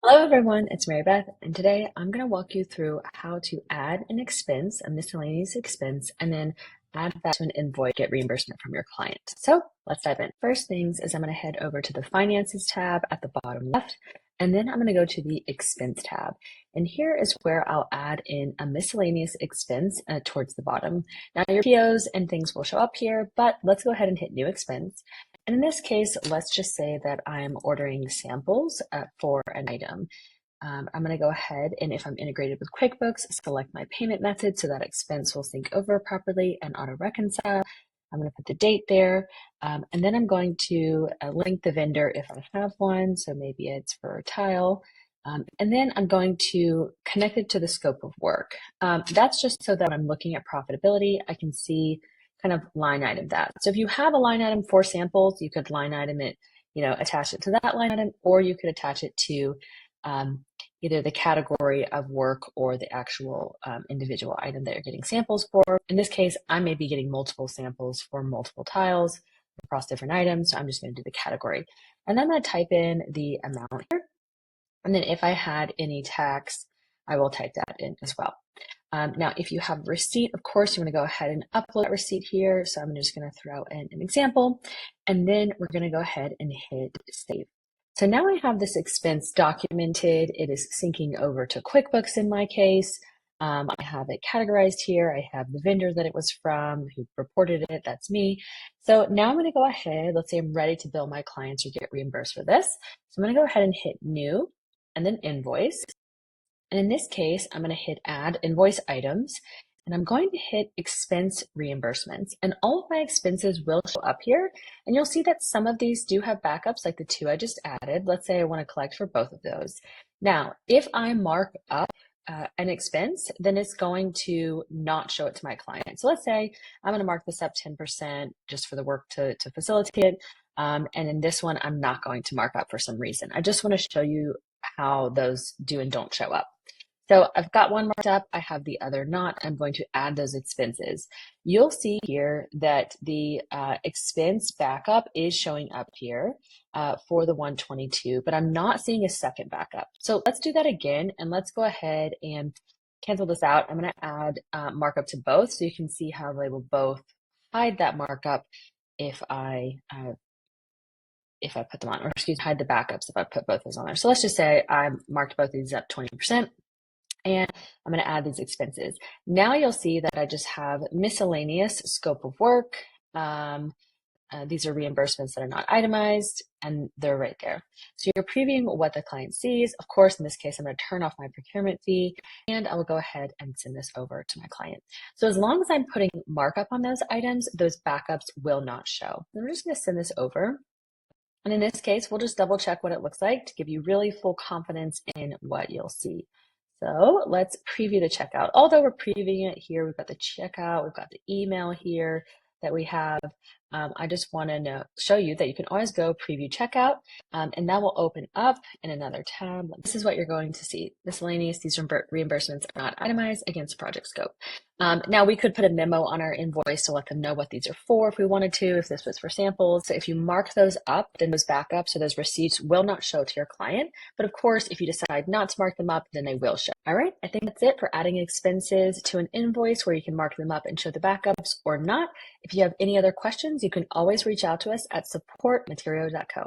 Hello everyone, it's Mary Beth, and today I'm going to walk you through how to add an expense, a miscellaneous expense, and then add that to an invoice, get reimbursement from your client. So let's dive in. First things is I'm going to head over to the Finances tab at the bottom left, and then I'm going to go to the Expense tab. And here is where I'll add in a miscellaneous expense towards the bottom. Now your POs and things will show up here, but let's go ahead and hit New Expense. And in this case, let's just say that I'm ordering samples for an item. I'm going to go ahead and if I'm integrated with QuickBooks, select my payment method so that expense will sync over properly and auto reconcile. I'm going to put the date there, and then I'm going to link the vendor if I have one. So maybe it's for a tile. And then I'm going to connect it to the scope of work. That's just so that when I'm looking at profitability, I can see kind of line item that. So if you have a line item for samples, you could line item it, attach it to that line item, or you could attach it to either the category of work or the actual individual item that you're getting samples for. In this case, I may be getting multiple samples for multiple tiles across different items. So I'm just going to do the category. And then I'm going to type in the amount here. And then if I had any tax, I will type that in as well. Now, if you have a receipt, of course, you want to go ahead and upload that receipt here. So I'm just going to throw in an example, and then we're going to go ahead and hit save. So now I have this expense documented. It is syncing over to QuickBooks in my case. I have it categorized here. I have the vendor that it was from, who reported it. That's me. So now I'm going to go ahead. Let's say I'm ready to bill my clients or get reimbursed for this. So I'm going to go ahead and hit new and then invoice. And in this case, I'm going to hit add invoice items, and I'm going to hit expense reimbursements. And all of my expenses will show up here. And you'll see that some of these do have backups, like the two I just added. Let's say I want to collect for both of those. Now, if I mark up an expense, then it's going to not show it to my client. So let's say I'm going to mark this up 10% just for the work to facilitate it. And in this one, I'm not going to mark up for some reason. I just want to show you how those do and don't show up. So I've got one marked up, I have the other not. I'm going to add those expenses. You'll see here that the expense backup is showing up here for the 122, but I'm not seeing a second backup. So let's do that again, and let's go ahead and cancel this out. I'm going to add markup to both, so you can see how they will both hide that markup if I put them on, or excuse me, hide the backups if I put both those on there. So let's just say I marked both of these up 20%. And I'm going to add these expenses. Now you'll see that I just have miscellaneous scope of work. These are reimbursements that are not itemized, and they're right there. So you're previewing what the client sees. Of course, in this case, I'm going to turn off my procurement fee, and I will go ahead and send this over to my client. So as long as I'm putting markup on those items, those backups will not show. And I'm just going to send this over. And in this case, we'll just double check what it looks like to give you really full confidence in what you'll see. So let's preview the checkout. Although we're previewing it here, we've got the checkout, we've got the email here that we have. I just want to show you that you can always go preview checkout, and that will open up in another tab. This is what you're going to see. Miscellaneous, these reimbursements are not itemized against project scope. Now we could put a memo on our invoice to let them know what these are for if we wanted to, if this was for samples. So if you mark those up, then those backups or those receipts will not show to your client. But of course, if you decide not to mark them up, then they will show. All right, I think that's it for adding expenses to an invoice where you can mark them up and show the backups or not. If you have any other questions, you can always reach out to us at support.materio.co.